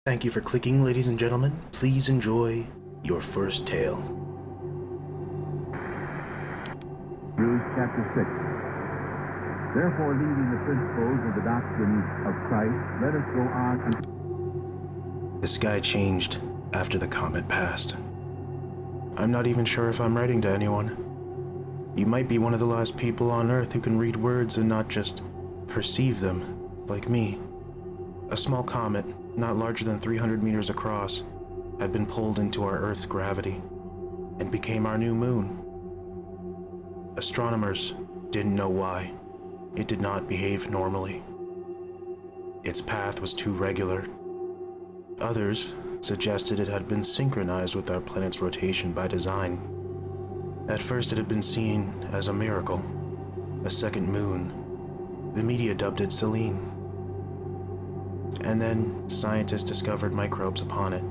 Thank you for clicking, ladies and gentlemen. Please enjoy your first tale. Hebrews chapter 6. Therefore, leaving the principles of the doctrine of Christ, let us go on. The sky changed after the comet passed. I'm not even sure if I'm writing to anyone. You might be one of the last people on Earth who can read words and not just perceive them, like me. A small comet, not larger than 300 meters across, had been pulled into our Earth's gravity and became our new moon. Astronomers didn't know why. It did not behave normally. Its path was too regular. Others suggested it had been synchronized with our planet's rotation by design. At first it had been seen as a miracle, a second moon. The media dubbed it Selene. And then scientists discovered microbes upon it.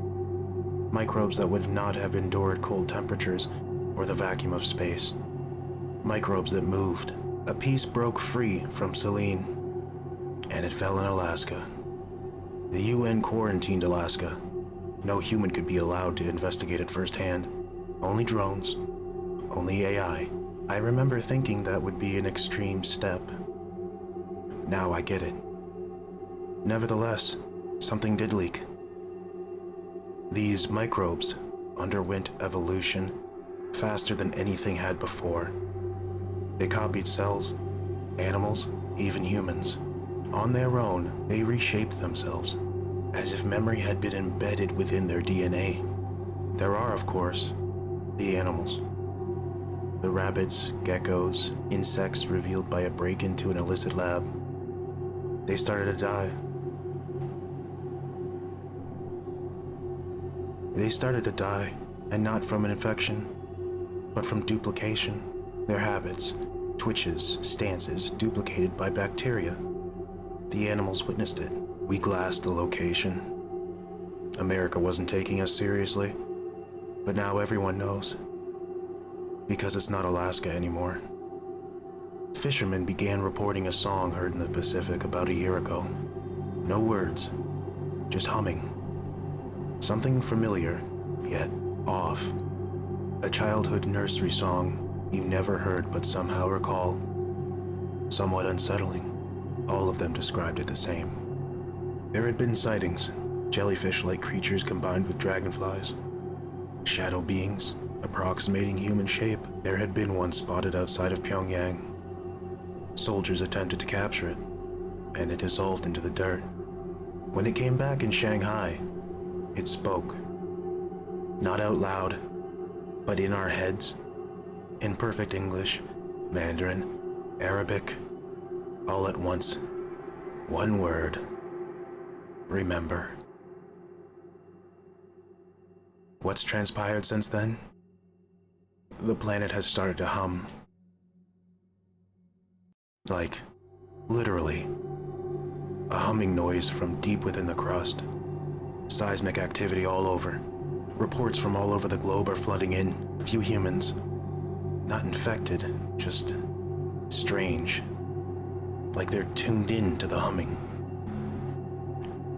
Microbes that would not have endured cold temperatures or the vacuum of space. Microbes that moved. A piece broke free from Selene, and it fell in Alaska. The UN quarantined Alaska. No human could be allowed to investigate it firsthand. Only drones. Only AI. I remember thinking that would be an extreme step. Now I get it. Nevertheless, something did leak. These microbes underwent evolution faster than anything had before. They copied cells, animals, even humans. On their own, they reshaped themselves, as if memory had been embedded within their DNA. There are, of course, the animals. The rabbits, geckos, insects revealed by a break into an illicit lab. They started to die. They started to die, and not from an infection, but from duplication. Their habits, twitches, stances, duplicated by bacteria. The animals witnessed it. We glassed the location. America wasn't taking us seriously, but now everyone knows. Because it's not Alaska anymore. Fishermen began reporting a song heard in the Pacific about a year ago. No words, just humming. Something familiar, yet off. A childhood nursery song you never heard but somehow recall. Somewhat unsettling. All of them described it the same. There had been sightings, jellyfish-like creatures combined with dragonflies. Shadow beings, approximating human shape. There had been one spotted outside of Pyongyang. Soldiers attempted to capture it, and it dissolved into the dirt. When it came back in Shanghai, it spoke. Not out loud, but in our heads. In perfect English, Mandarin, Arabic, all at once. One word. Remember. What's transpired since then? The planet has started to hum. Like, literally. A humming noise from deep within the crust. Seismic activity all over. Reports from all over the globe are flooding in. A few humans. Not infected, just strange. Like they're tuned in to the humming.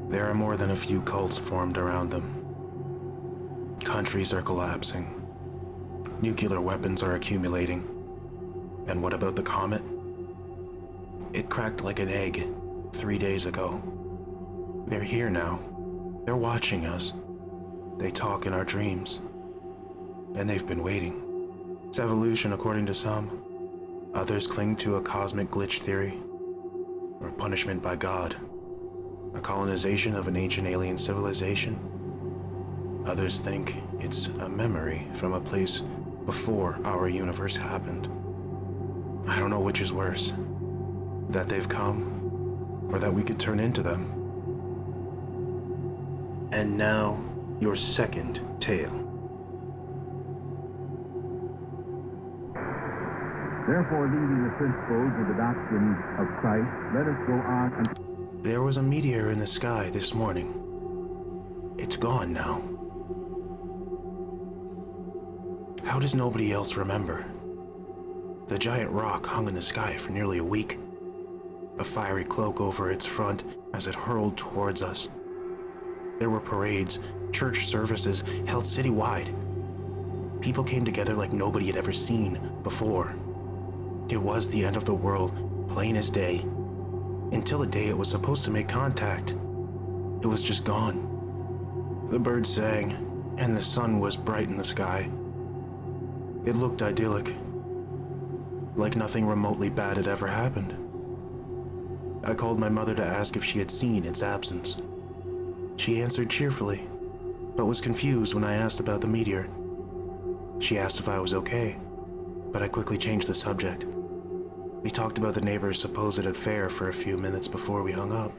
There are more than a few cults formed around them. Countries are collapsing. Nuclear weapons are accumulating. And what about the comet? It cracked like an egg 3 days ago. They're here now. They're watching us. They talk in our dreams. And they've been waiting. It's evolution according to some. Others cling to a cosmic glitch theory, or punishment by God, a colonization of an ancient alien civilization. Others think it's a memory from a place before our universe happened. I don't know which is worse, that they've come, or that we could turn into them. And now, your second tale. Therefore, leaving the principles of the doctrine of Christ, let us go on. There was a meteor in the sky this morning. It's gone now. How does nobody else remember? The giant rock hung in the sky for nearly a week, a fiery cloak over its front as it hurled towards us. There were parades, church services held citywide. People came together like nobody had ever seen before. It was the end of the world, plain as day. Until the day it was supposed to make contact, it was just gone. The birds sang, and the sun was bright in the sky. It looked idyllic, like nothing remotely bad had ever happened. I called my mother to ask if she had seen its absence. She answered cheerfully, but was confused when I asked about the meteor. She asked if I was okay, but I quickly changed the subject. We talked about the neighbor's supposed affair for a few minutes before we hung up.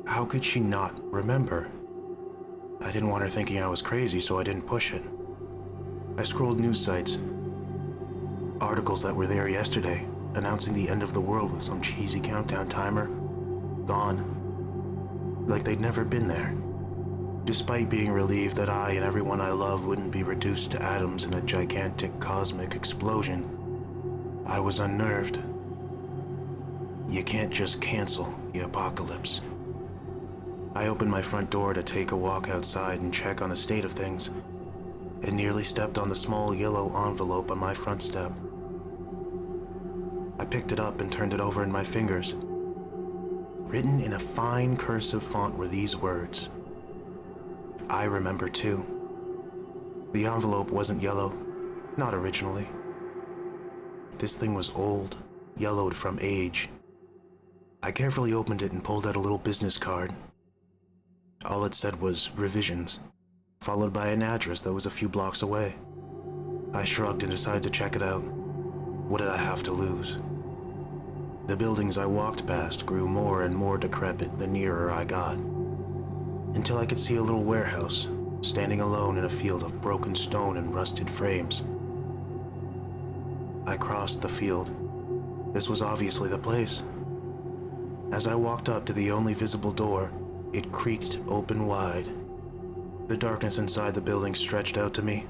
How could she not remember? I didn't want her thinking I was crazy, so I didn't push it. I scrolled news sites, articles that were there yesterday, announcing the end of the world with some cheesy countdown timer. Gone. Like they'd never been there. Despite being relieved that I and everyone I love wouldn't be reduced to atoms in a gigantic cosmic explosion, I was unnerved. You can't just cancel the apocalypse. I opened my front door to take a walk outside and check on the state of things, and nearly stepped on the small yellow envelope on my front step. I picked it up and turned it over in my fingers. Written in a fine cursive font were these words. I remember too. The envelope wasn't yellow, not originally. This thing was old, yellowed from age. I carefully opened it and pulled out a little business card. All it said was revisions, followed by an address that was a few blocks away. I shrugged and decided to check it out. What did I have to lose? The buildings I walked past grew more and more decrepit the nearer I got, until I could see a little warehouse standing alone in a field of broken stone and rusted frames. I crossed the field. This was obviously the place. As I walked up to the only visible door, it creaked open wide. The darkness inside the building stretched out to me,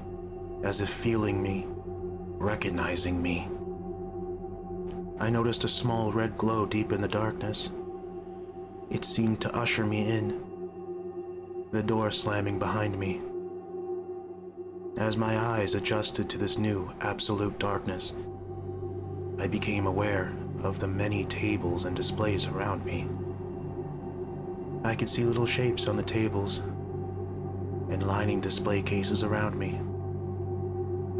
as if feeling me, recognizing me. I noticed a small red glow deep in the darkness. It seemed to usher me in, the door slamming behind me. As my eyes adjusted to this new, absolute darkness, I became aware of the many tables and displays around me. I could see little shapes on the tables and lining display cases around me.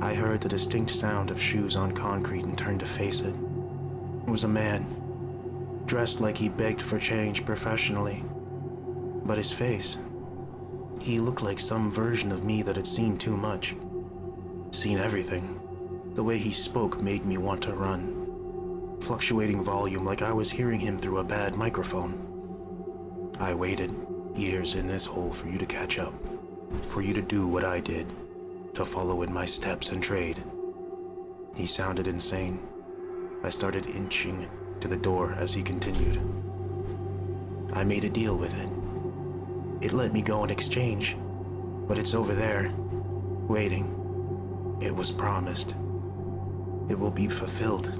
I heard the distinct sound of shoes on concrete and turned to face it. It was a man, dressed like he begged for change professionally. But his face, he looked like some version of me that had seen too much, seen everything. The way he spoke made me want to run, fluctuating volume like I was hearing him through a bad microphone. I waited years in this hole for you to catch up, for you to do what I did, to follow in my steps and trade. He sounded insane. I started inching to the door as he continued. I made a deal with it. It let me go in exchange, but it's over there, waiting. It was promised. It will be fulfilled.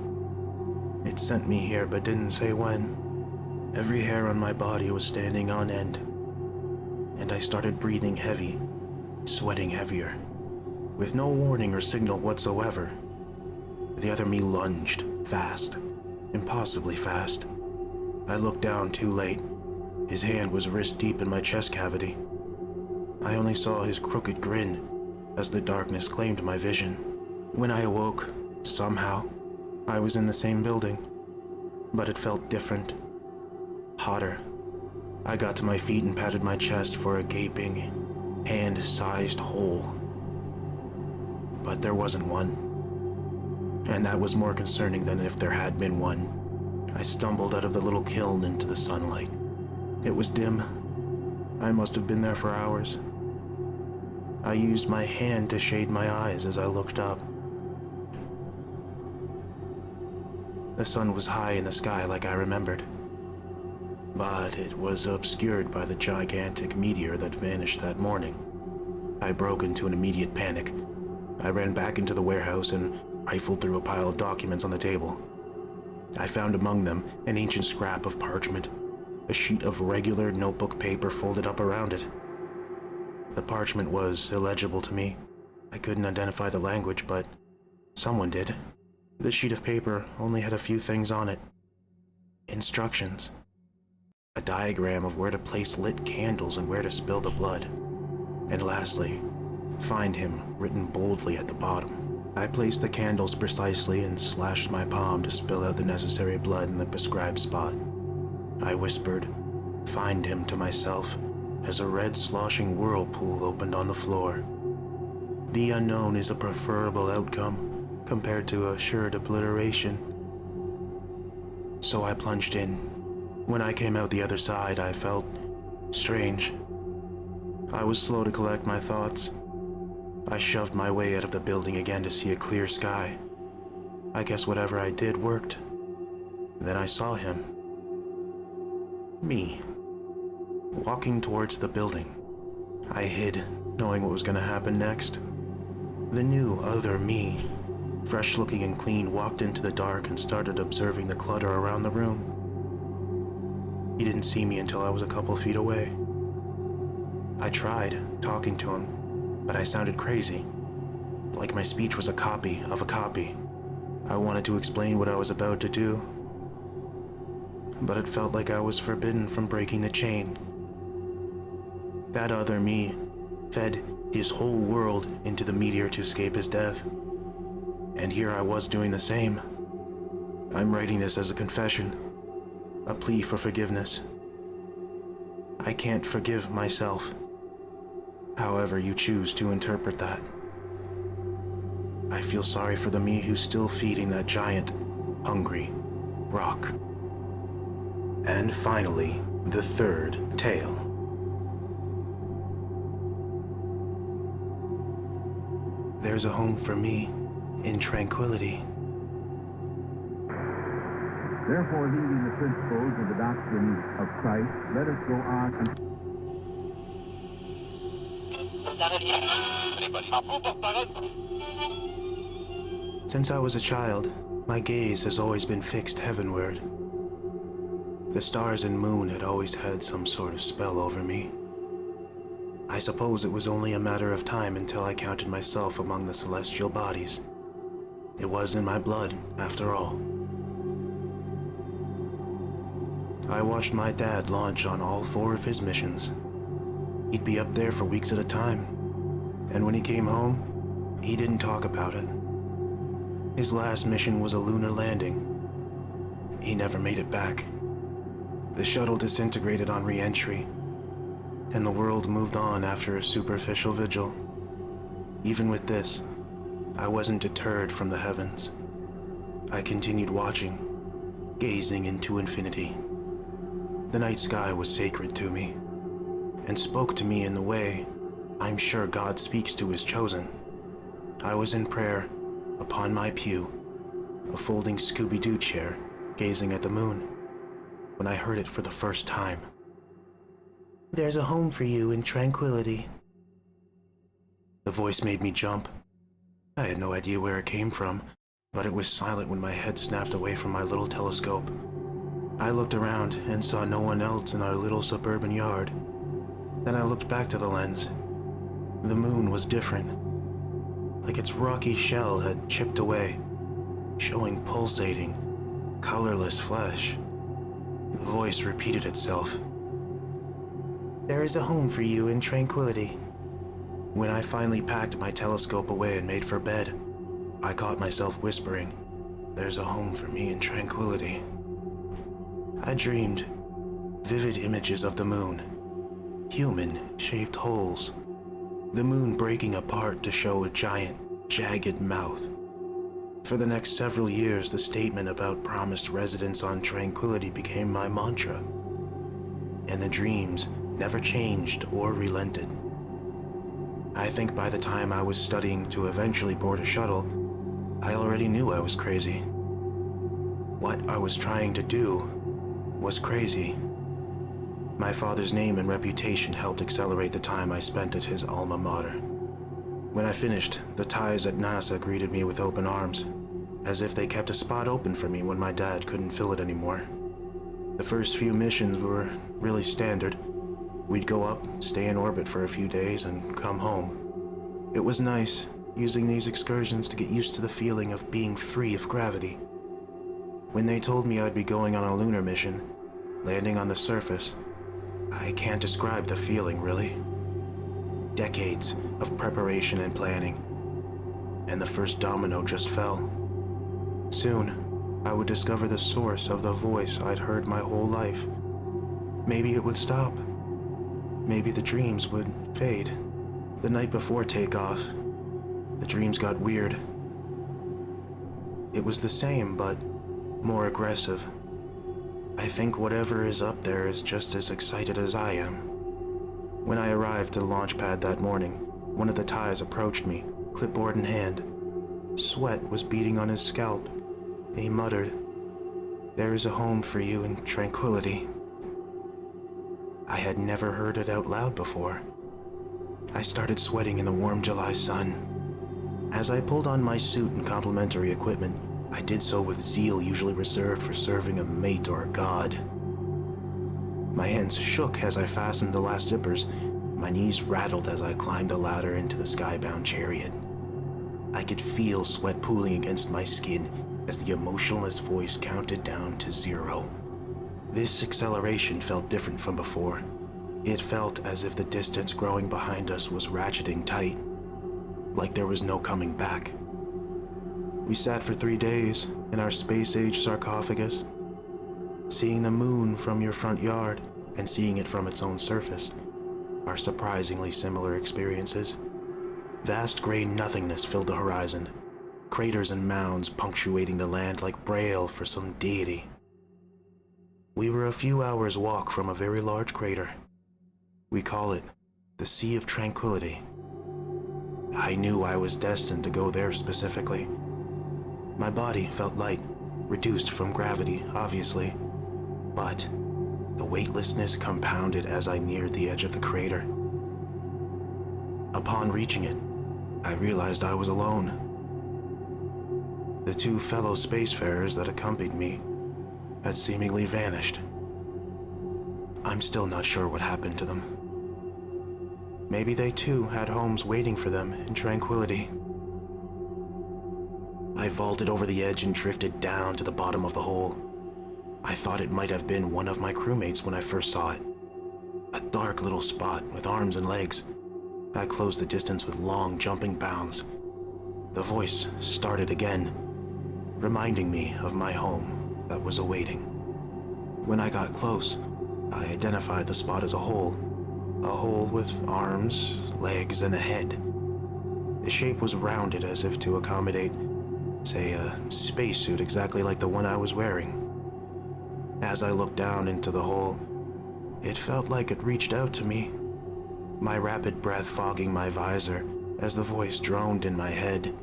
It sent me here but didn't say when. Every hair on my body was standing on end, and I started breathing heavy, sweating heavier. With no warning or signal whatsoever, the other me lunged, fast, impossibly fast. I looked down too late. His hand was wrist deep in my chest cavity. I only saw his crooked grin as the darkness claimed my vision. When I awoke, somehow, I was in the same building, but it felt different, hotter. I got to my feet and patted my chest for a gaping, hand-sized hole. But there wasn't one. And that was more concerning than if there had been one. I stumbled out of the little kiln into the sunlight. It was dim. I must have been there for hours. I used my hand to shade my eyes as I looked up. The sun was high in the sky like I remembered, but it was obscured by the gigantic meteor that vanished that morning. I broke into an immediate panic. I ran back into the warehouse and rifled through a pile of documents on the table. I found among them an ancient scrap of parchment, a sheet of regular notebook paper folded up around it. The parchment was illegible to me. I couldn't identify the language, but someone did. The sheet of paper only had a few things on it. Instructions. A diagram of where to place lit candles and where to spill the blood. And lastly, find him written boldly at the bottom. I placed the candles precisely and slashed my palm to spill out the necessary blood in the prescribed spot. I whispered, "Find him," to myself, as a red sloshing whirlpool opened on the floor. The unknown is a preferable outcome compared to assured obliteration. So I plunged in. When I came out the other side, I felt strange. I was slow to collect my thoughts. I shoved my way out of the building again to see a clear sky. I guess whatever I did worked. Then I saw him. Me. Walking towards the building. I hid, knowing what was going to happen next. The new other me, fresh looking and clean, walked into the dark and started observing the clutter around the room. He didn't see me until I was a couple feet away. I tried talking to him, but I sounded crazy, like my speech was a copy of a copy. I wanted to explain what I was about to do, but it felt like I was forbidden from breaking the chain. That other me fed his whole world into the meteor to escape his death. And here I was doing the same. I'm writing this as a confession, a plea for forgiveness. I can't forgive myself, however you choose to interpret that. I feel sorry for the me who's still feeding that giant, hungry rock. And finally, the third tale. There's a home for me in tranquility. Therefore, leaving the principles of the doctrine of Christ, let us go on and... Since I was a child, my gaze has always been fixed heavenward. The stars and moon had always had some sort of spell over me. I suppose it was only a matter of time until I counted myself among the celestial bodies. It was in my blood, after all. I watched my dad launch on all 4 of his missions. He'd be up there for weeks at a time, and when he came home, he didn't talk about it. His last mission was a lunar landing. He never made it back. The shuttle disintegrated on re-entry, and the world moved on after a superficial vigil. Even with this, I wasn't deterred from the heavens. I continued watching, gazing into infinity. The night sky was sacred to me, and spoke to me in the way I'm sure God speaks to his chosen. I was in prayer, upon my pew, a folding Scooby-Doo chair, gazing at the moon, when I heard it for the first time. There's a home for you in tranquility. The voice made me jump. I had no idea where it came from, but it was silent when my head snapped away from my little telescope. I looked around and saw no one else in our little suburban yard. Then I looked back to the lens. The moon was different, like its rocky shell had chipped away, showing pulsating, colorless flesh. The voice repeated itself. There is a home for you in tranquility. When I finally packed my telescope away and made for bed, I caught myself whispering, "There's a home for me in tranquility." I dreamed vivid images of the moon, human-shaped holes, the moon breaking apart to show a giant, jagged mouth. For the next several years, the statement about promised residence on tranquility became my mantra, and the dreams never changed or relented. I think by the time I was studying to eventually board a shuttle, I already knew I was crazy. What I was trying to do was crazy. My father's name and reputation helped accelerate the time I spent at his alma mater. When I finished, the ties at NASA greeted me with open arms, as if they kept a spot open for me when my dad couldn't fill it anymore. The first few missions were really standard. We'd go up, stay in orbit for a few days, and come home. It was nice, using these excursions to get used to the feeling of being free of gravity. When they told me I'd be going on a lunar mission, landing on the surface, I can't describe the feeling, really. Decades of preparation and planning, and the first domino just fell. Soon, I would discover the source of the voice I'd heard my whole life. Maybe it would stop. Maybe the dreams would fade. The night before takeoff, the dreams got weird. It was the same, but more aggressive. I think whatever is up there is just as excited as I am. When I arrived to the launch pad that morning, one of the Thais approached me, clipboard in hand. Sweat was beading on his scalp. He muttered, "There is a home for you in tranquility." I had never heard it out loud before. I started sweating in the warm July sun. As I pulled on my suit and complementary equipment, I did so with zeal usually reserved for serving a mate or a god. My hands shook as I fastened the last zippers. My knees rattled as I climbed the ladder into the skybound chariot. I could feel sweat pooling against my skin as the emotionless voice counted down to 0. This acceleration felt different from before. It felt as if the distance growing behind us was ratcheting tight, like there was no coming back. We sat for 3 days in our space-age sarcophagus. Seeing the moon from your front yard and seeing it from its own surface are surprisingly similar experiences. Vast gray nothingness filled the horizon, craters and mounds punctuating the land like braille for some deity. We were a few hours' walk from a very large crater. We call it the Sea of Tranquility. I knew I was destined to go there specifically. My body felt light, reduced from gravity, obviously, but the weightlessness compounded as I neared the edge of the crater. Upon reaching it, I realized I was alone. The 2 fellow spacefarers that accompanied me had seemingly vanished. I'm still not sure what happened to them. Maybe they too had homes waiting for them in tranquility. I vaulted over the edge and drifted down to the bottom of the hole. I thought it might have been one of my crewmates when I first saw it. A dark little spot with arms and legs. I closed the distance with long jumping bounds. The voice started again, reminding me of my home that was awaiting. When I got close, I identified the spot as a hole with arms, legs, and a head. The shape was rounded as if to accommodate, say, a spacesuit exactly like the one I was wearing. As I looked down into the hole, it felt like it reached out to me, my rapid breath fogging my visor as the voice droned in my head.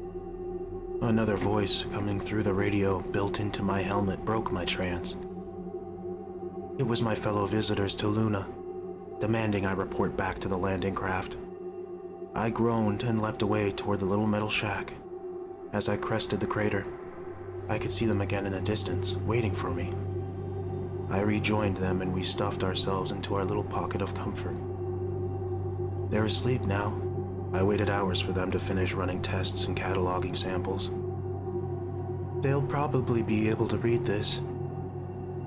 Another voice coming through the radio built into my helmet broke my trance. It was my fellow visitors to Luna, demanding I report back to the landing craft. I groaned and leapt away toward the little metal shack. As I crested the crater, I could see them again in the distance, waiting for me. I rejoined them and we stuffed ourselves into our little pocket of comfort. They're asleep now. I waited hours for them to finish running tests and cataloging samples. They'll probably be able to read this.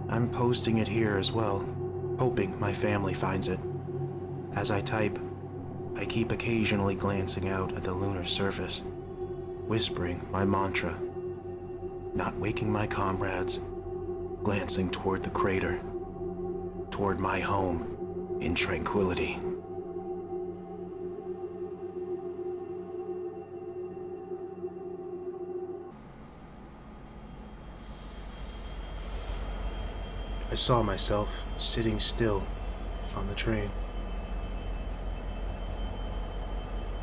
I'm posting it here as well, hoping my family finds it. As I type, I keep occasionally glancing out at the lunar surface, whispering my mantra, not waking my comrades, glancing toward the crater, toward my home in tranquility. I saw myself sitting still on the train.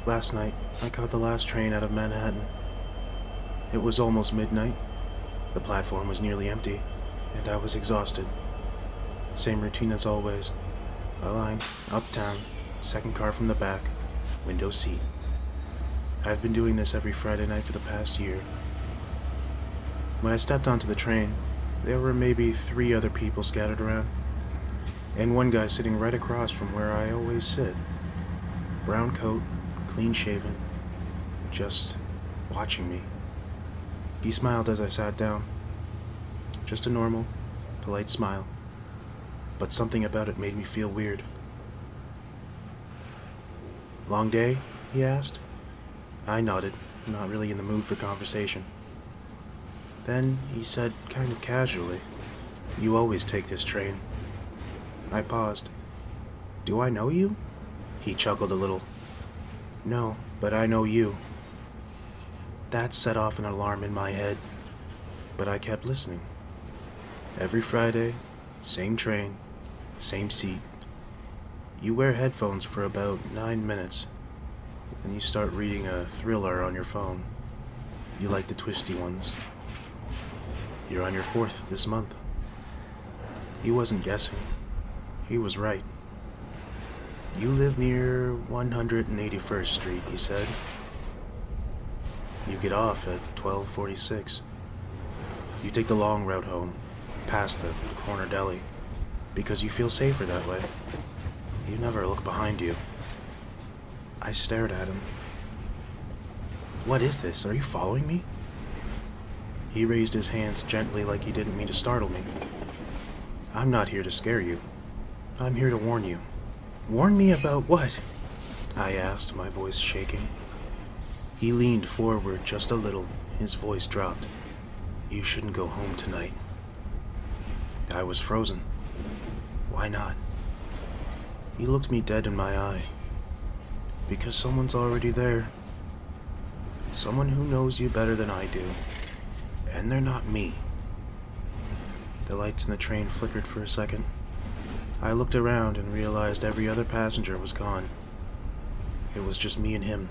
Last night, I caught the last train out of Manhattan. It was almost midnight. The platform was nearly empty, and I was exhausted. Same routine as always. A line, uptown, second car from the back, window seat. I've been doing this every Friday night for the past year. When I stepped onto the train, There were maybe 3 other people scattered around, and one guy sitting right across from where I always sit. Brown coat, clean shaven, just watching me. He smiled as I sat down. Just a normal, polite smile, but something about it made me feel weird. "Long day?" he asked. I nodded, not really in the mood for conversation. Then he said, kind of casually, "You always take this train." I paused. "Do I know you?" He chuckled a little. "No, but I know you." That set off an alarm in my head, but I kept listening. Every Friday, same train, same seat. You wear headphones for about 9 minutes, and you start reading a thriller on your phone. You like the twisty ones. You're on your 4th this month. He wasn't guessing. He was right. "You live near 181st Street, he said. "You get off at 12:46. You take the long route home, past the corner deli, because you feel safer that way. You never look behind you." I stared at him. "What is this? Are you following me?" He raised his hands gently like he didn't mean to startle me. "I'm not here to scare you. I'm here to warn you." "Warn me about what?" I asked, my voice shaking. He leaned forward just a little, his voice dropped. "You shouldn't go home tonight." I was frozen. Why not? He looked me dead in my eye. "Because someone's already there. Someone who knows you better than I do. And they're not me." The lights in the train flickered for a second. I looked around and realized every other passenger was gone. It was just me and him.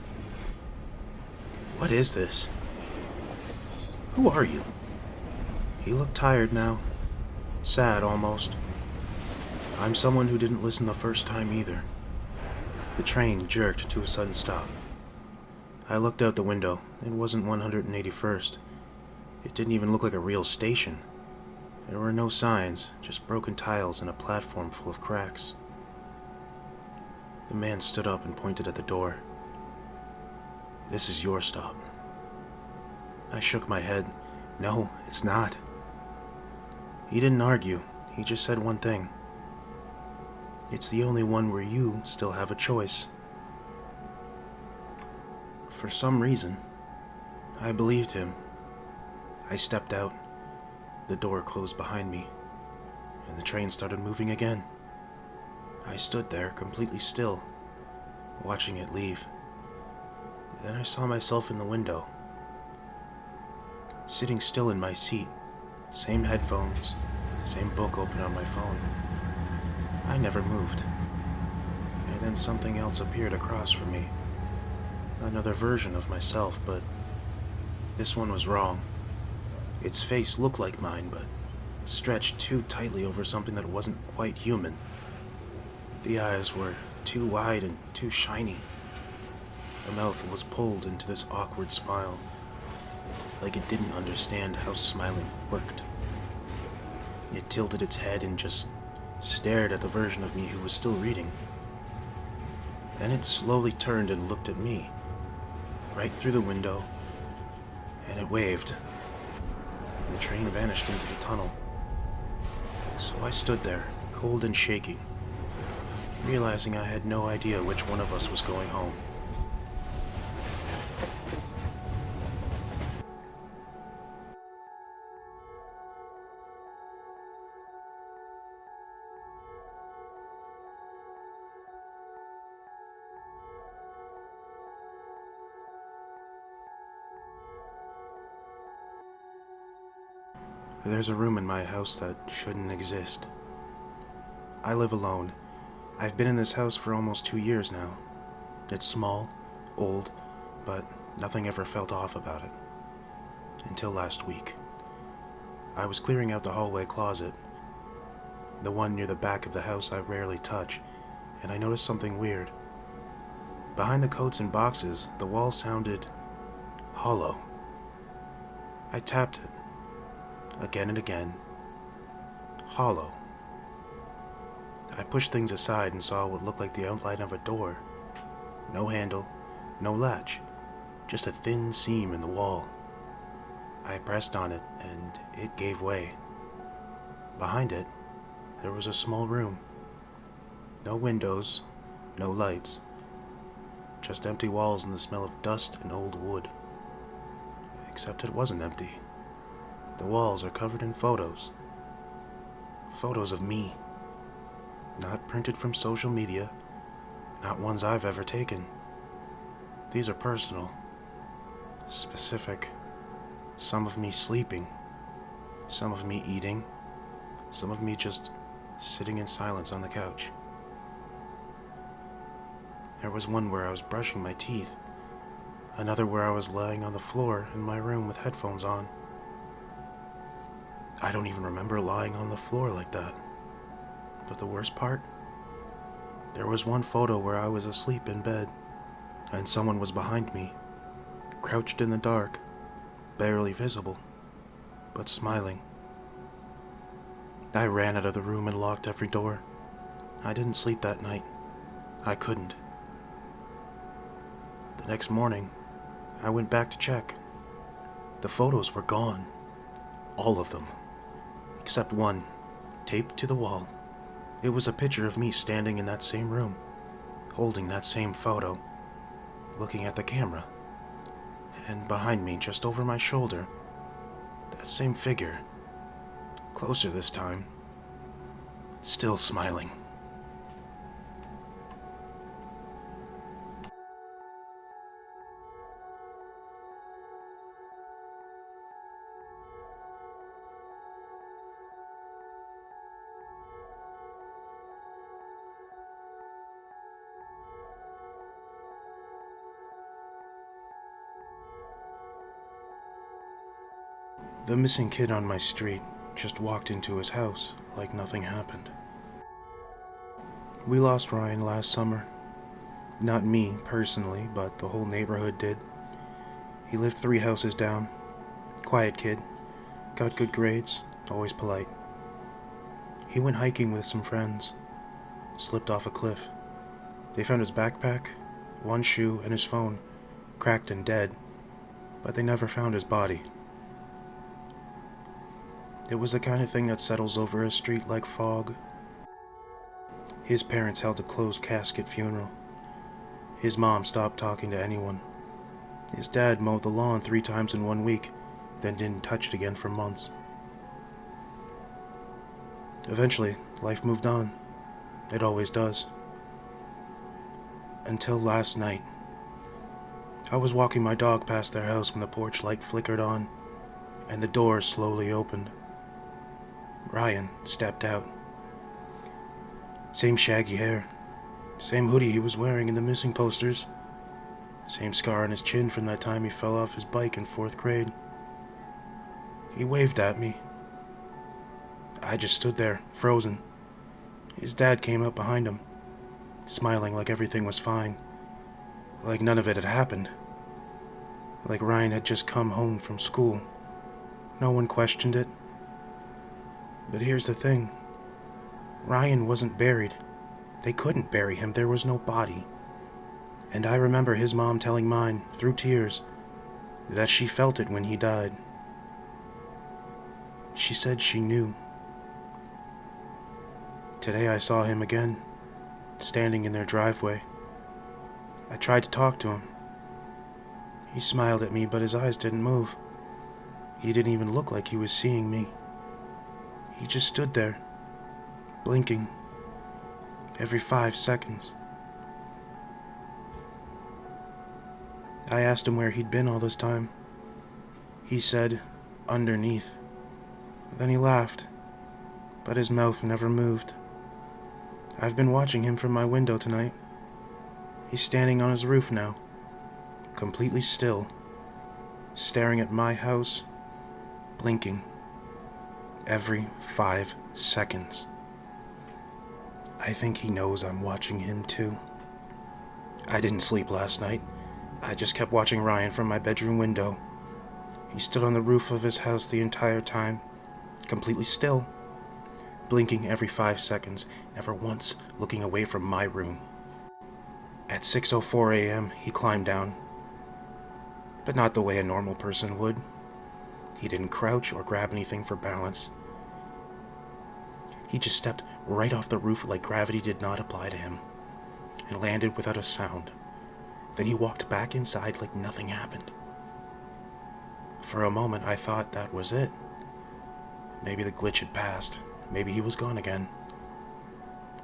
"What is this? Who are you?" He looked tired now. Sad, almost. "I'm someone who didn't listen the first time either." The train jerked to a sudden stop. I looked out the window. It wasn't 181st. It didn't even look like a real station. There were no signs, just broken tiles and a platform full of cracks. The man stood up and pointed at the door. "This is your stop." I shook my head. "No, it's not." He didn't argue. He just said one thing. "It's the only one where you still have a choice." For some reason, I believed him. I stepped out. The door closed behind me, and the train started moving again. I stood there, completely still, watching it leave. Then I saw myself in the window, sitting still in my seat, same headphones, same book open on my phone. I never moved. And then something else appeared across from me. Another version of myself, but this one was wrong. Its face looked like mine, but stretched too tightly over something that wasn't quite human. The eyes were too wide and too shiny. The mouth was pulled into this awkward smile, like it didn't understand how smiling worked. It tilted its head and just stared at the version of me who was still reading. Then it slowly turned and looked at me, right through the window, and it waved. The train vanished into the tunnel. So I stood there, cold and shaking, realizing I had no idea which one of us was going home. There's a room in my house that shouldn't exist. I live alone. I've been in this house for almost 2 years now. It's small, old, but nothing ever felt off about it. Until last week. I was clearing out the hallway closet, the one near the back of the house I rarely touch, and I noticed something weird. Behind the coats and boxes, the wall sounded hollow. I tapped it, again and again, hollow. I pushed things aside and saw what looked like the outline of a door. No handle, no latch, just a thin seam in the wall. I pressed on it and it gave way. Behind it, there was a small room. No windows, no lights, just empty walls and the smell of dust and old wood. Except it wasn't empty. The walls are covered in photos. Photos of me. Not printed from social media, not ones I've ever taken. These are personal, specific. Some of me sleeping, some of me eating, some of me just sitting in silence on the couch. There was one where I was brushing my teeth, another where I was lying on the floor in my room with headphones on. I don't even remember lying on the floor like that. But the worst part? There was one photo where I was asleep in bed, and someone was behind me, crouched in the dark, barely visible, but smiling. I ran out of the room and locked every door. I didn't sleep that night. I couldn't. The next morning, I went back to check. The photos were gone. All of them. Except one, taped to the wall. It was a picture of me standing in that same room, holding that same photo, looking at the camera. And behind me, just over my shoulder, that same figure, closer this time, still smiling. The missing kid on my street just walked into his house like nothing happened. We lost Ryan last summer. Not me, personally, but the whole neighborhood did. He lived 3 houses down. Quiet kid. Got good grades, always polite. He went hiking with some friends. Slipped off a cliff. They found his backpack, 1 shoe, and his phone, cracked and dead, but they never found his body. It was the kind of thing that settles over a street like fog. His parents held a closed casket funeral. His mom stopped talking to anyone. His dad mowed the lawn 3 times in 1 week, then didn't touch it again for months. Eventually, life moved on. It always does. Until last night. I was walking my dog past their house when the porch light flickered on, and the door slowly opened. Ryan stepped out. Same shaggy hair, same hoodie he was wearing in the missing posters, same scar on his chin from that time he fell off his bike in 4th grade. He waved at me. I just stood there, frozen. His dad came up behind him, smiling like everything was fine, like none of it had happened, like Ryan had just come home from school. No one questioned it. But here's the thing. Ryan wasn't buried. They couldn't bury him. There was no body. And I remember his mom telling mine, through tears, that she felt it when he died. She said she knew. Today I saw him again, standing in their driveway. I tried to talk to him. He smiled at me, but his eyes didn't move. He didn't even look like he was seeing me. He just stood there, blinking, every 5 seconds. I asked him where he'd been all this time. He said, underneath. Then he laughed, but his mouth never moved. I've been watching him from my window tonight. He's standing on his roof now, completely still, staring at my house, blinking. Every 5 seconds. I think he knows I'm watching him too. I didn't sleep last night. I just kept watching Ryan from my bedroom window. He stood on the roof of his house the entire time, completely still, blinking every 5 seconds, never once looking away from my room. At 6:04 a.m., he climbed down, but not the way a normal person would. He didn't crouch or grab anything for balance. He just stepped right off the roof like gravity did not apply to him, and landed without a sound. Then he walked back inside like nothing happened. For a moment, I thought that was it. Maybe the glitch had passed. Maybe he was gone again.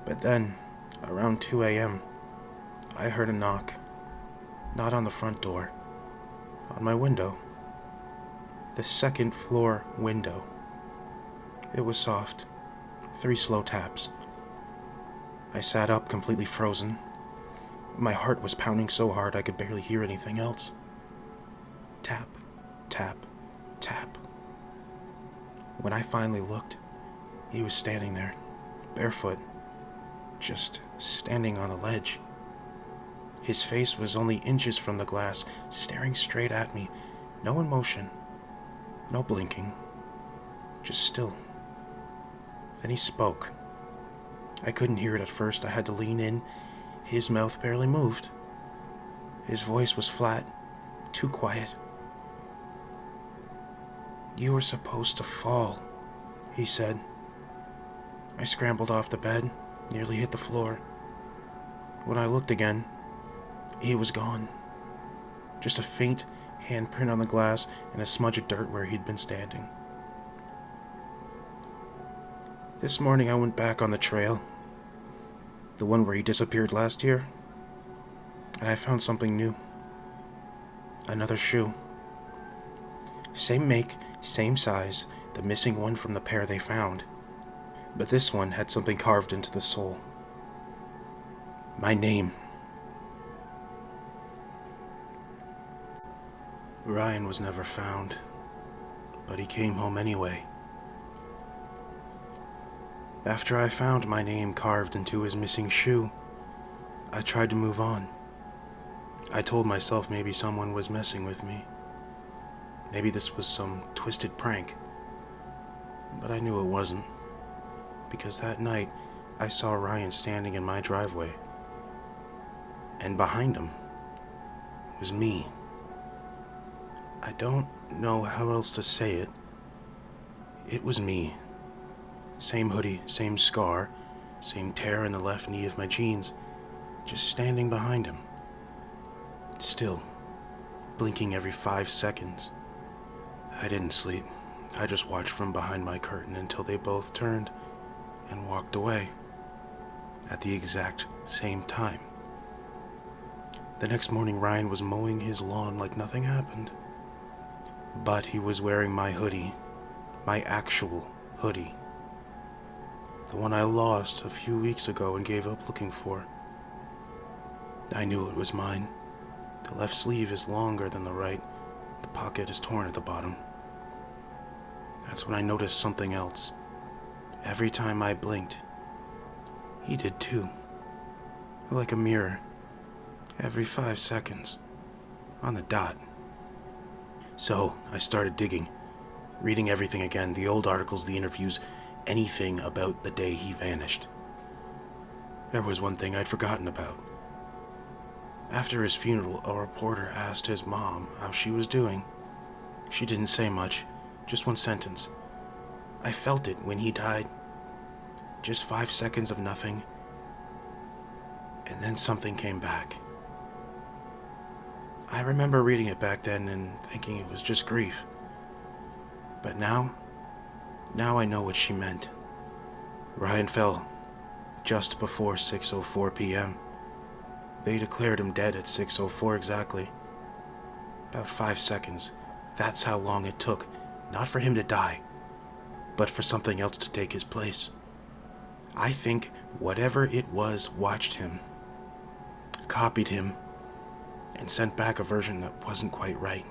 But then, around 2 a.m., I heard a knock. Not on the front door. On my window. The second floor window. It was soft. 3 slow taps. I sat up, completely frozen. My heart was pounding so hard I could barely hear anything else. Tap, tap, tap. When I finally looked, he was standing there, barefoot, just standing on the ledge. His face was only inches from the glass, staring straight at me. No emotion, no blinking, just still. Then he spoke. I couldn't hear it at first. I had to lean in. His mouth barely moved. His voice was flat, too quiet. "You were supposed to fall," he said. I scrambled off the bed, nearly hit the floor. When I looked again, he was gone. Just a faint handprint on the glass and a smudge of dirt where he'd been standing. This morning I went back on the trail, the one where he disappeared last year, and I found something new. Another shoe. Same make, same size, the missing one from the pair they found. But this one had something carved into the sole. My name. Ryan was never found, but he came home anyway. After I found my name carved into his missing shoe, I tried to move on. I told myself maybe someone was messing with me. Maybe this was some twisted prank. But I knew it wasn't, because that night I saw Ryan standing in my driveway. And behind him was me. I don't know how else to say it. It was me. Same hoodie, same scar, same tear in the left knee of my jeans, just standing behind him. Still, blinking every 5 seconds. I didn't sleep. I just watched from behind my curtain until they both turned and walked away at the exact same time. The next morning, Ryan was mowing his lawn like nothing happened. But he was wearing my hoodie, my actual hoodie. The one I lost a few weeks ago and gave up looking for. I knew it was mine. The left sleeve is longer than the right. The pocket is torn at the bottom. That's when I noticed something else. Every time I blinked, he did too. Like a mirror. Every 5 seconds. On the dot. So I started digging. Reading everything again. The old articles, the interviews, anything about the day he vanished. There was one thing I'd forgotten about. After his funeral, a reporter asked his mom how she was doing. She didn't say much, just one sentence. I felt it when he died. Just 5 seconds of nothing, and then something came back. I remember reading it back then and thinking it was just grief. But now I know what she meant. Ryan fell just before 6:04 p.m. They declared him dead at 6:04 exactly. About 5 seconds. That's how long it took, not for him to die, but for something else to take his place. I think whatever it was watched him, copied him, and sent back a version that wasn't quite right.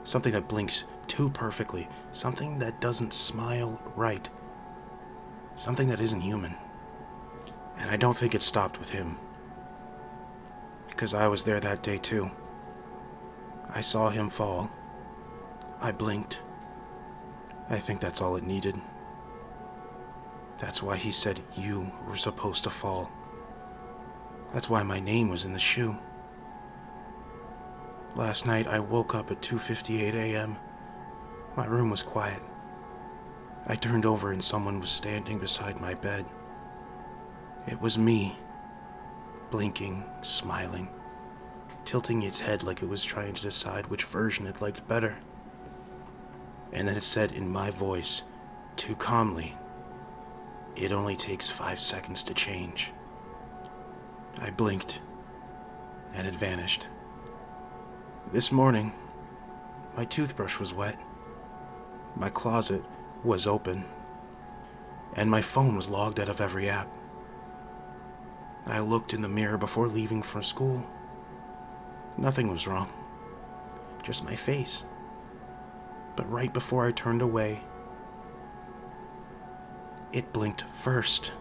Something that blinks too perfectly, something that doesn't smile right, something that isn't human. And I don't think it stopped with him, because I was there that day too. I saw him fall. I blinked. I think that's all it needed. That's why he said you were supposed to fall. That's why my name was in the shoe. Last night I woke up at 2:58 a.m. My room was quiet. I turned over and someone was standing beside my bed. It was me, blinking, smiling, tilting its head like it was trying to decide which version it liked better. And then it said in my voice, too calmly, "It only takes 5 seconds to change." I blinked, and it vanished. This morning, my toothbrush was wet, my closet was open, and my phone was logged out of every app. I looked in the mirror before leaving for school. Nothing was wrong, just my face. But right before I turned away, it blinked first.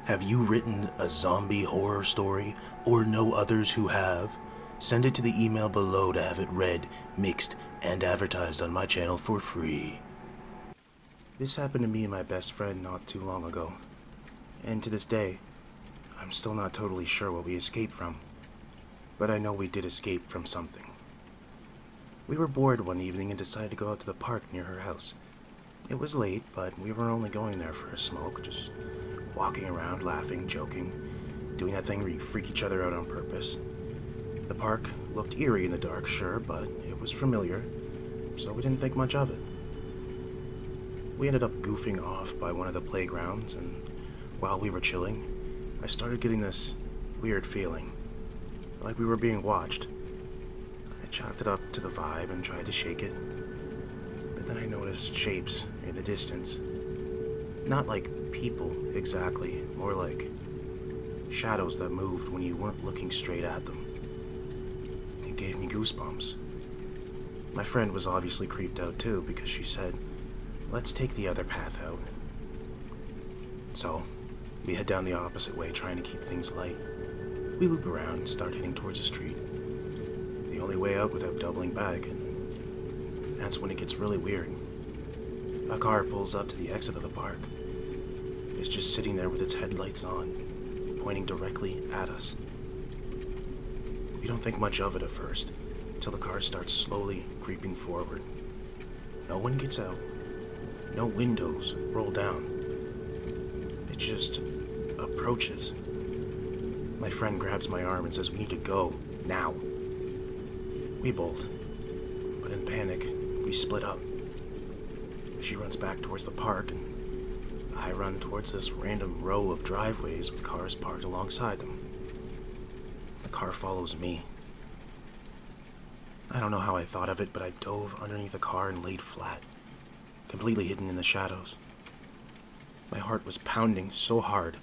Have you written a zombie horror story or know others who have? Send it to the email below to have it read, mixed, and advertised on my channel for free. This happened to me and my best friend not too long ago, and to this day, I'm still not totally sure what we escaped from, but I know we did escape from something. We were bored one evening and decided to go out to the park near her house. It was late, but we were only going there for a smoke, just walking around, laughing, joking, doing that thing where you freak each other out on purpose. The park looked eerie in the dark, sure, but it was familiar, so we didn't think much of it. We ended up goofing off by one of the playgrounds, and while we were chilling, I started getting this weird feeling, like we were being watched. I chalked it up to the vibe and tried to shake it, but then I noticed shapes in the distance. Not like people, exactly, more like shadows that moved when you weren't looking straight at them. It gave me goosebumps. My friend was obviously creeped out too, because she said, "Let's take the other path out." So, we head down the opposite way, trying to keep things light. We loop around, start heading towards the street. The only way out without doubling back, and that's when it gets really weird. A car pulls up to the exit of the park. It's just sitting there with its headlights on, pointing directly at us. We don't think much of it at first, till the car starts slowly creeping forward. No one gets out. No windows roll down. It just approaches. My friend grabs my arm and says, "We need to go, now." We bolt, but in panic, we split up. She runs back towards the park, and I run towards this random row of driveways with cars parked alongside them. The car follows me. I don't know how I thought of it, but I dove underneath the car and laid flat, completely hidden in the shadows. My heart was pounding so hard,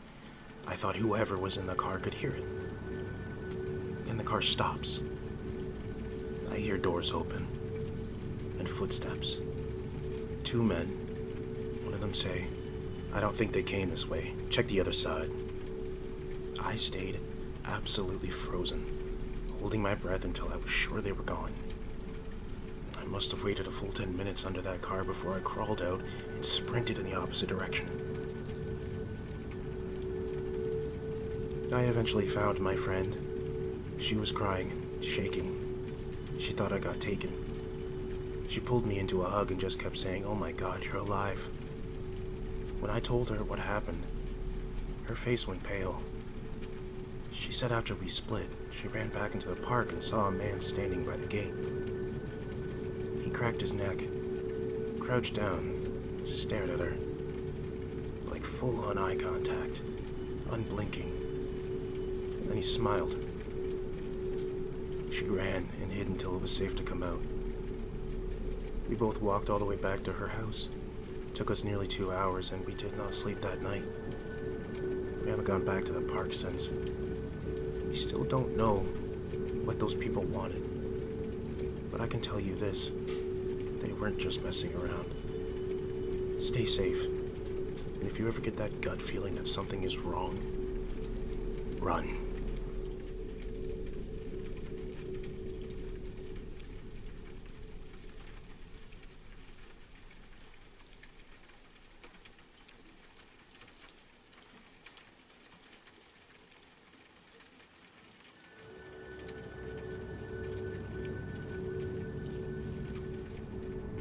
I thought whoever was in the car could hear it. Then the car stops. I hear doors open, and footsteps. 2 men. One of them say, "I don't think they came this way. Check the other side." I stayed absolutely frozen, holding my breath until I was sure they were gone. I must have waited a full 10 minutes under that car before I crawled out and sprinted in the opposite direction. I eventually found my friend. She was crying, shaking. She thought I got taken. She pulled me into a hug and just kept saying, "Oh my God, you're alive." When I told her what happened, her face went pale. She said after we split, she ran back into the park and saw a man standing by the gate. He cracked his neck, crouched down, stared at her, like full-on eye contact, unblinking. And then he smiled. She ran and hid until it was safe to come out. We both walked all the way back to her house. It took us nearly 2 hours, and we did not sleep that night. We haven't gone back to the park since. We still don't know what those people wanted. But I can tell you this, they weren't just messing around. Stay safe, and if you ever get that gut feeling that something is wrong, run.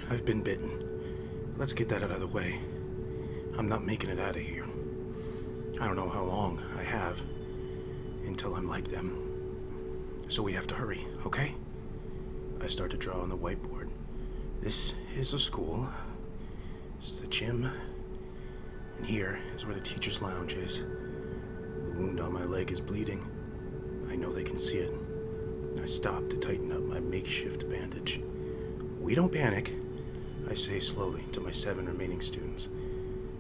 I've been bitten. Let's get that out of the way. I'm not making it out of here. I don't know how long I have until I'm like them. So we have to hurry, okay? I start to draw on the whiteboard. This is a school. This is the gym. And here is where the teacher's lounge is. The wound on my leg is bleeding. I know they can see it. I stop to tighten up my makeshift bandage. We don't panic, I say slowly to my 7 remaining students.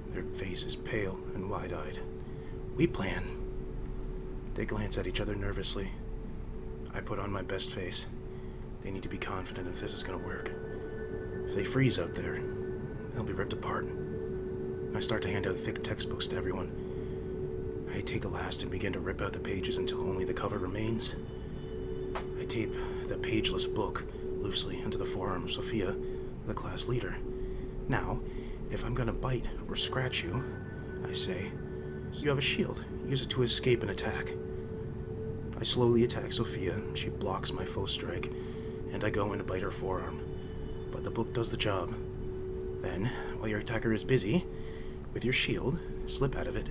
Their faces pale and wide-eyed. We plan. They glance at each other nervously. I put on my best face. They need to be confident if this is going to work. If they freeze out there, they'll be ripped apart. I start to hand out thick textbooks to everyone. I take the last and begin to rip out the pages until only the cover remains. I tape the pageless book loosely into the forearm of Sophia, the class leader. Now, if I'm gonna bite or scratch you, I say, you have a shield. Use it to escape an attack. I slowly attack Sophia. She blocks my faux strike, and I go in to bite her forearm. But the book does the job. Then, while your attacker is busy, with your shield, slip out of it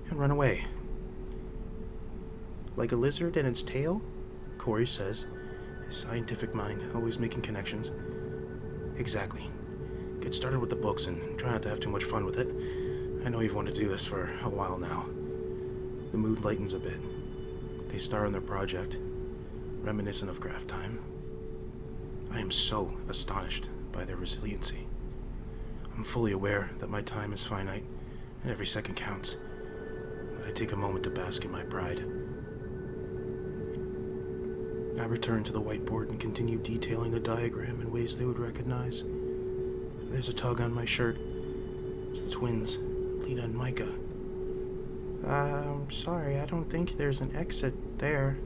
and run away. Like a lizard and its tail? Corey says, his scientific mind always making connections. Exactly. Get started with the books and try not to have too much fun with it. I know you've wanted to do this for a while now. The mood lightens a bit. They start on their project, reminiscent of graph time. I am so astonished by their resiliency. I'm fully aware that my time is finite and every second counts, but I take a moment to bask in my pride. I return to the whiteboard and continue detailing the diagram in ways they would recognize. There's a tug on my shirt. It's the twins, Lena and Micah. I'm sorry, I don't think there's an exit there.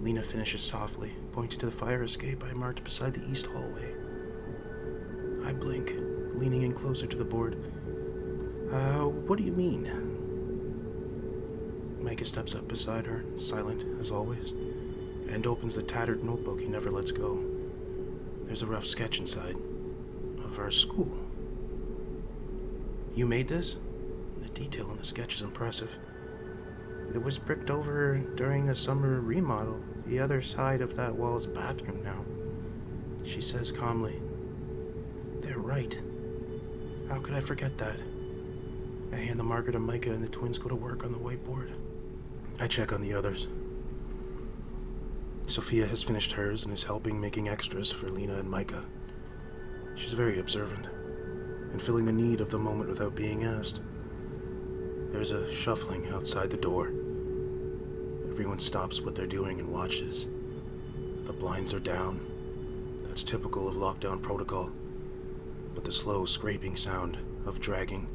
Lena finishes softly, pointing to the fire escape I marked beside the east hallway. I blink, leaning in closer to the board. What do you mean? Micah steps up beside her, silent as always, and opens the tattered notebook he never lets go. There's a rough sketch inside of our school. You made this? The detail in the sketch is impressive. It was bricked over during the summer remodel. The other side of that wall is a bathroom now. She says calmly. They're right. How could I forget that? I hand the marker to Micah and the twins go to work on the whiteboard. I check on the others. Sophia has finished hers and is helping making extras for Lena and Micah. She's very observant and feeling the need of the moment without being asked. There's a shuffling outside the door. Everyone stops what they're doing and watches. The blinds are down. That's typical of lockdown protocol. But the slow scraping sound of dragging,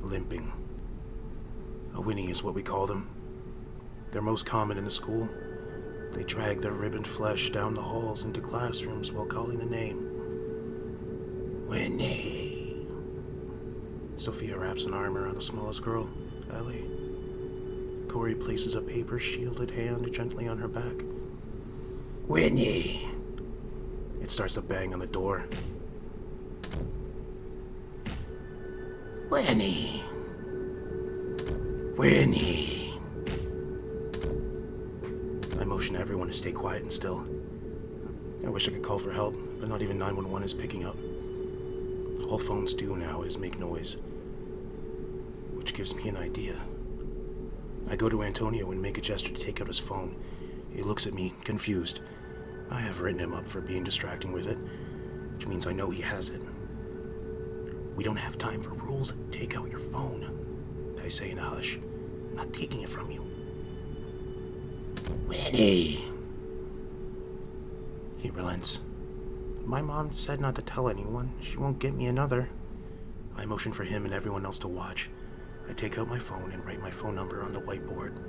limping. A whinny is what we call them. They're most common in the school. They drag their ribboned flesh down the halls into classrooms while calling the name. Winnie. Sophia wraps an arm around the smallest girl, Ellie. Corey places a paper-shielded hand gently on her back. Winnie. It starts to bang on the door. Winnie. Winnie. I motion everyone to stay quiet and still. I wish I could call for help, but not even 911 is picking up. All phones do now is make noise, which gives me an idea. I go to Antonio and make a gesture to take out his phone. He looks at me, confused. I have written him up for being distracting with it, which means I know he has it. We don't have time for rules. Take out your phone, I say in a hush. I'm not taking it from you. Winnie. He relents. My mom said not to tell anyone. She won't get me another. I motion for him and everyone else to watch. I take out my phone and write my phone number on the whiteboard.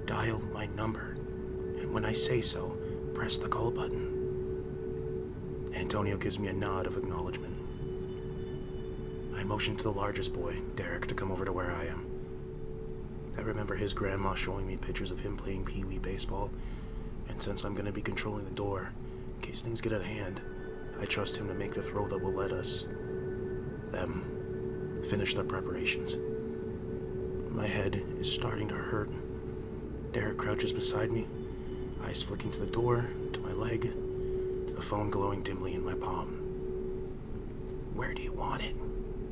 Dial my number, and when I say so, press the call button. Antonio gives me a nod of acknowledgement. I motion to the largest boy, Derek, to come over to where I am. I remember his grandma showing me pictures of him playing pee-wee baseball, and since I'm going to be controlling the door, in case things get out of hand, I trust him to make the throw that will let us, them, finish their preparations. My head is starting to hurt. Derek crouches beside me, eyes flicking to the door, to my leg, to the phone glowing dimly in my palm. "Where do you want it?"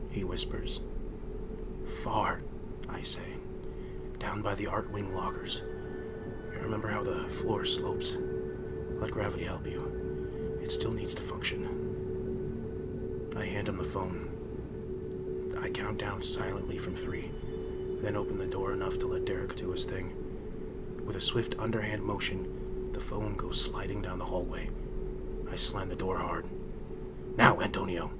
he whispers. "Far," I say. "Down by the art wing lockers. You remember how the floor slopes? Let gravity help you. It still needs to function." I hand him the phone. I count down silently from 3, then open the door enough to let Derek do his thing. With a swift underhand motion, the phone goes sliding down the hallway. I slam the door hard. "Now, Antonio,"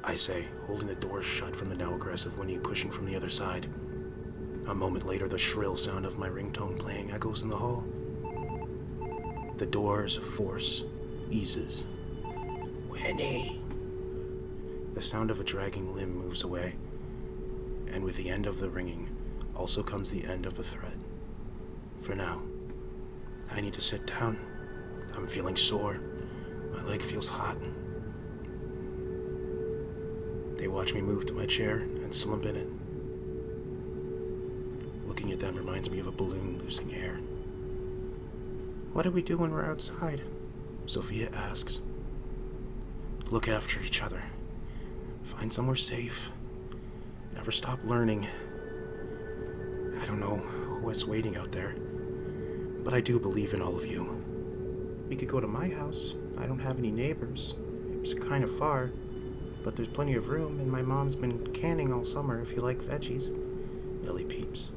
I say, holding the door shut from the now aggressive Winnie pushing from the other side. A moment later, the shrill sound of my ringtone playing echoes in the hall. The door's force eases. "Winnie!" The sound of a dragging limb moves away, and with the end of the ringing also comes the end of the thread. For now, I need to sit down. I'm feeling sore. My leg feels hot. They watch me move to my chair and slump in it. Looking at them reminds me of a balloon losing air. "What do we do when we're outside?" Sophia asks. "Look after each other. Find somewhere safe. Never stop learning. I don't know what's waiting out there, but I do believe in all of you." "We could go to my house. I don't have any neighbors. It's kind of far, but there's plenty of room, and my mom's been canning all summer if you like veggies." Ellie peeps.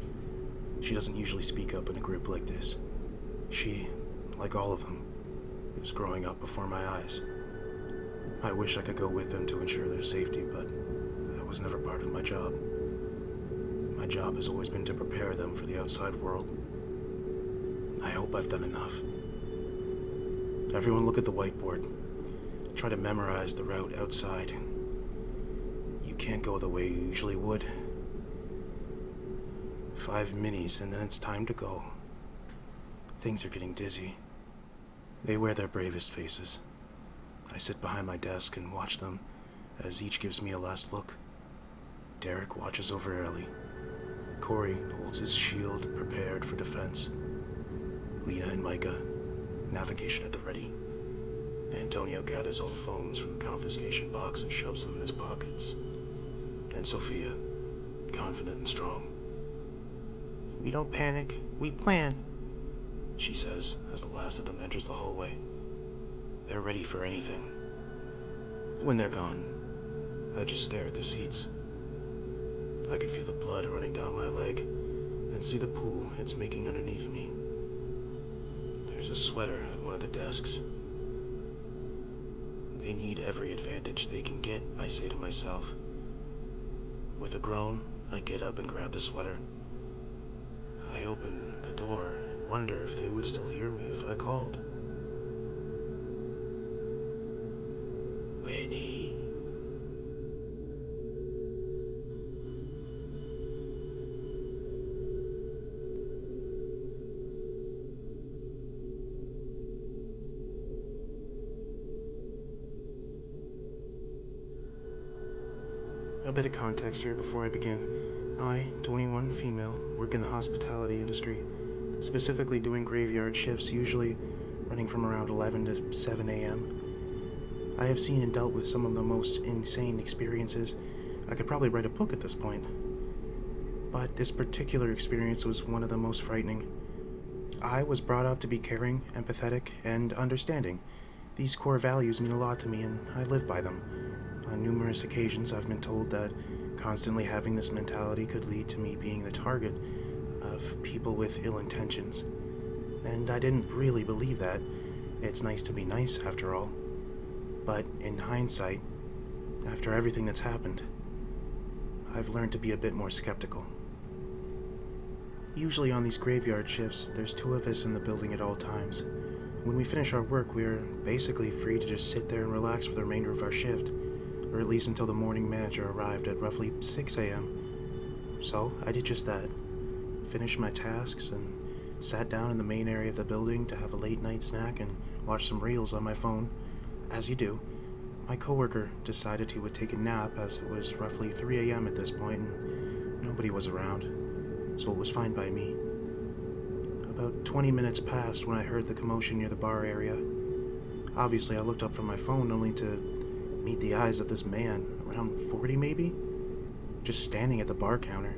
She doesn't usually speak up in a group like this. She, like all of them, is growing up before my eyes. I wish I could go with them to ensure their safety, but that was never part of my job. My job has always been to prepare them for the outside world. I hope I've done enough. Everyone look at the whiteboard. Try to memorize the route outside. You can't go the way you usually would. 5 minis and then it's time to go. Things are getting dizzy. They wear their bravest faces. I sit behind my desk and watch them as each gives me a last look. Derek watches over Ellie. Corey holds his shield prepared for defense. Lena and Micah, navigation at the ready. Antonio gathers all the phones from the confiscation box and shoves them in his pockets. And Sophia, confident and strong. "We don't panic, we plan," she says as the last of them enters the hallway. They're ready for anything. When they're gone, I just stare at the seats. I could feel the blood running down my leg and see the pool it's making underneath me. There's a sweater at one of the desks. They need every advantage they can get, I say to myself. With a groan, I get up and grab the sweater. I open the door and wonder if they would still hear me if I called. "Winnie." A bit of context here before I begin. I, 21 female, work in the hospitality industry, specifically doing graveyard shifts, usually running from around 11 to 7 a.m. I have seen and dealt with some of the most insane experiences. I could probably write a book at this point. But this particular experience was one of the most frightening. I was brought up to be caring, empathetic, and understanding. These core values mean a lot to me, and I live by them. On numerous occasions, I've been told that constantly having this mentality could lead to me being the target of people with ill intentions. And I didn't really believe that. It's nice to be nice, after all. But in hindsight, after everything that's happened, I've learned to be a bit more skeptical. Usually on these graveyard shifts, there's 2 of us in the building at all times. When we finish our work, we're basically free to just sit there and relax for the remainder of our shift, or at least until the morning manager arrived at roughly 6 a.m. So I did just that. Finished my tasks and sat down in the main area of the building to have a late night snack and watch some reels on my phone. As you do, my coworker decided he would take a nap as it was roughly 3 a.m. at this point and nobody was around, so it was fine by me. About 20 minutes passed when I heard the commotion near the bar area. Obviously, I looked up from my phone only to meet the eyes of this man, around 40 maybe, just standing at the bar counter.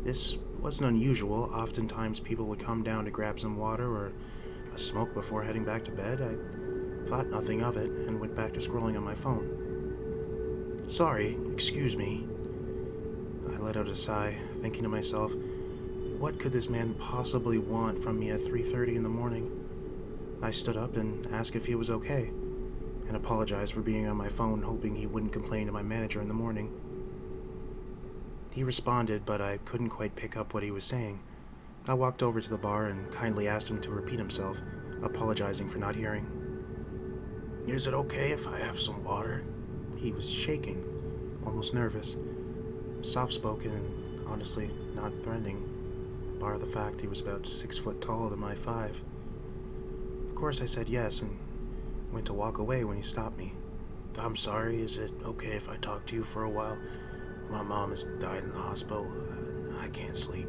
This wasn't unusual. Oftentimes people would come down to grab some water or a smoke before heading back to bed. I thought nothing of it and went back to scrolling on my phone. Sorry, excuse me. I let out a sigh, thinking to myself, what could this man possibly want from me at 3:30 in the morning? I stood up and asked if he was okay, and apologized for being on my phone, hoping he wouldn't complain to my manager in the morning. He responded, but I couldn't quite pick up what he was saying. I walked over to the bar and kindly asked him to repeat himself, apologizing for not hearing. Is it okay if I have some water? He was shaking, almost nervous, soft-spoken and honestly not threatening, bar the fact he was about 6 foot taller than my 5. Of course I said yes and went to walk away when he stopped me. I'm sorry, is it okay if I talk to you for a while? My mom has died in the hospital. I can't sleep.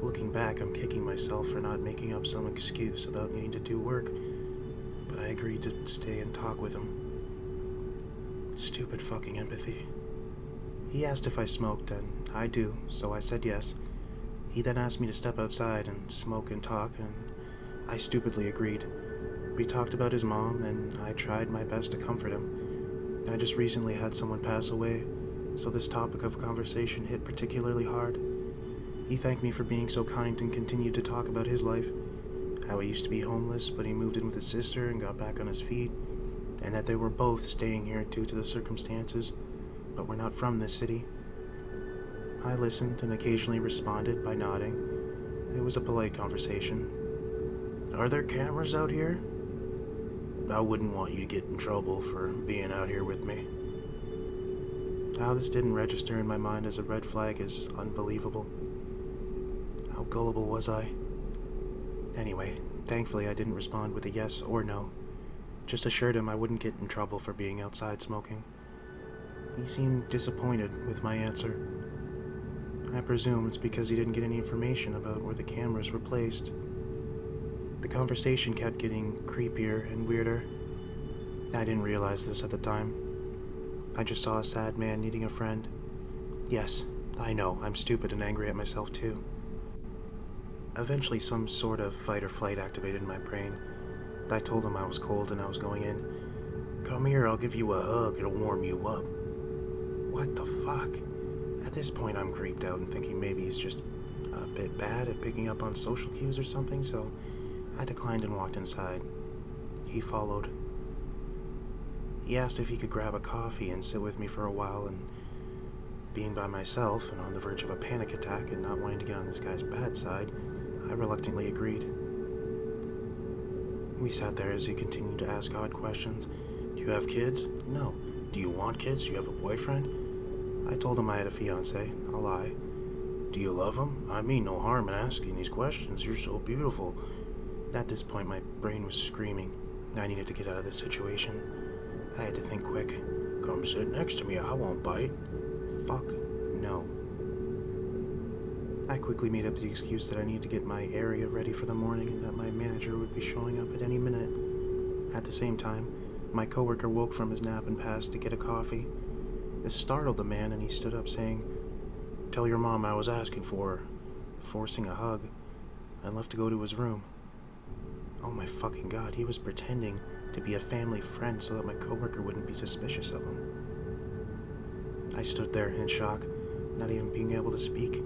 Looking back, I'm kicking myself for not making up some excuse about needing to do work, but I agreed to stay and talk with him. Stupid fucking empathy. He asked if I smoked, and I do, so I said yes. He then asked me to step outside and smoke and talk, and I stupidly agreed. We talked about his mom, and I tried my best to comfort him. I just recently had someone pass away, so this topic of conversation hit particularly hard. He thanked me for being so kind and continued to talk about his life, how he used to be homeless, but he moved in with his sister and got back on his feet, and that they were both staying here due to the circumstances, but were not from this city. I listened and occasionally responded by nodding. It was a polite conversation. Are there cameras out here? I wouldn't want you to get in trouble for being out here with me. How this didn't register in my mind as a red flag is unbelievable. How gullible was I? Anyway, thankfully I didn't respond with a yes or no. Just assured him I wouldn't get in trouble for being outside smoking. He seemed disappointed with my answer. I presume it's because he didn't get any information about where the cameras were placed. The conversation kept getting creepier and weirder. I didn't realize this at the time. I just saw a sad man needing a friend. Yes, I know, I'm stupid and angry at myself too. Eventually some sort of fight or flight activated in my brain. I told him I was cold and I was going in. Come here, I'll give you a hug, it'll warm you up. What the fuck? At this point I'm creeped out and thinking maybe he's just a bit bad at picking up on social cues or something, so I declined and walked inside. He followed. He asked if he could grab a coffee and sit with me for a while, and being by myself and on the verge of a panic attack and not wanting to get on this guy's bad side, I reluctantly agreed. We sat there as he continued to ask odd questions. Do you have kids? No. Do you want kids? Do you have a boyfriend? I told him I had a fiance. I'll lie. Do you love him? I mean no harm in asking these questions. You're so beautiful. At this point, my brain was screaming. I needed to get out of this situation. I had to think quick. Come sit next to me, I won't bite. Fuck no. I quickly made up the excuse that I needed to get my area ready for the morning and that my manager would be showing up at any minute. At the same time, my coworker woke from his nap and passed to get a coffee. This startled the man and he stood up saying, "Tell your mom I was asking for her," forcing a hug, and left to go to his room. Oh my fucking god, he was pretending to be a family friend so that my coworker wouldn't be suspicious of him. I stood there in shock, not even being able to speak.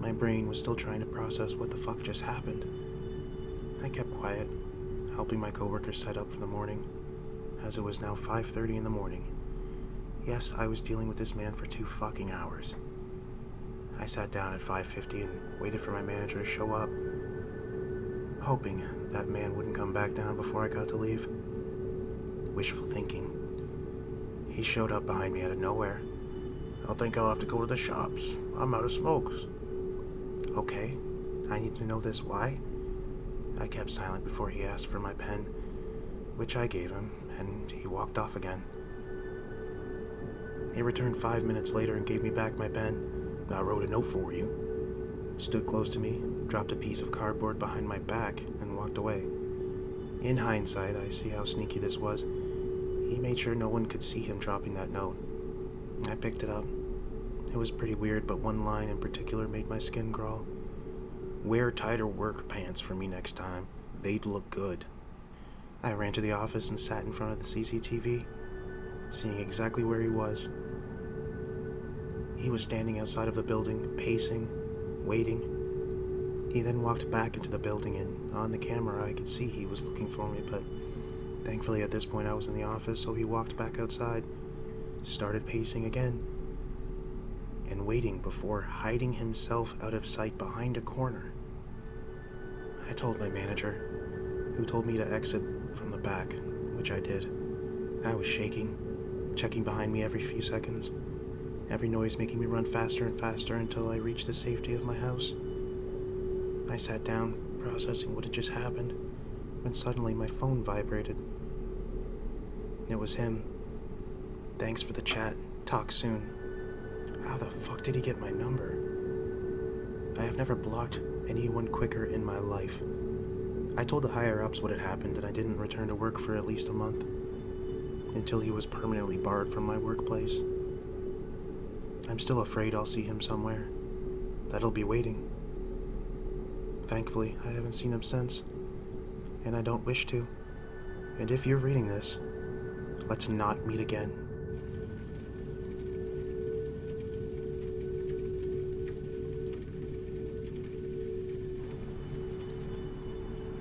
My brain was still trying to process what the fuck just happened. I kept quiet, helping my coworker set up for the morning, as it was now 5:30 in the morning. Yes, I was dealing with this man for 2 fucking hours. I sat down at 5:50 and waited for my manager to show up, hoping that man wouldn't come back down before I got to leave. Wishful thinking. He showed up behind me out of nowhere. I think I'll have to go to the shops. I'm out of smokes. Okay, I need to know this. Why? I kept silent before he asked for my pen. which I gave him, and he walked off again. He returned 5 minutes later and gave me back my pen. "I wrote a note for you," stood close to me, dropped a piece of cardboard behind my back, and walked away. In hindsight, I see how sneaky this was. He made sure no one could see him dropping that note. I picked it up. It was pretty weird, but one line in particular made my skin crawl. "Wear tighter work pants for me next time. They'd look good." I ran to the office and sat in front of the CCTV, seeing exactly where he was. He was standing outside of the building, pacing, waiting. He then walked back into the building, and on the camera I could see he was looking for me, but thankfully at this point I was in the office, so he walked back outside, started pacing again, and waiting before hiding himself out of sight behind a corner. I told my manager, who told me to exit from the back, which I did. I was shaking, checking behind me every few seconds, every noise making me run faster and faster until I reached the safety of my house. I sat down, processing what had just happened, when suddenly my phone vibrated. It was him. "Thanks for the chat. Talk soon." How the fuck did he get my number? I have never blocked anyone quicker in my life. I told the higher-ups what had happened, and I didn't return to work for at least a month, until he was permanently barred from my workplace. I'm still afraid I'll see him somewhere, that he'll be waiting. Thankfully, I haven't seen him since, and I don't wish to. And if you're reading this, let's not meet again.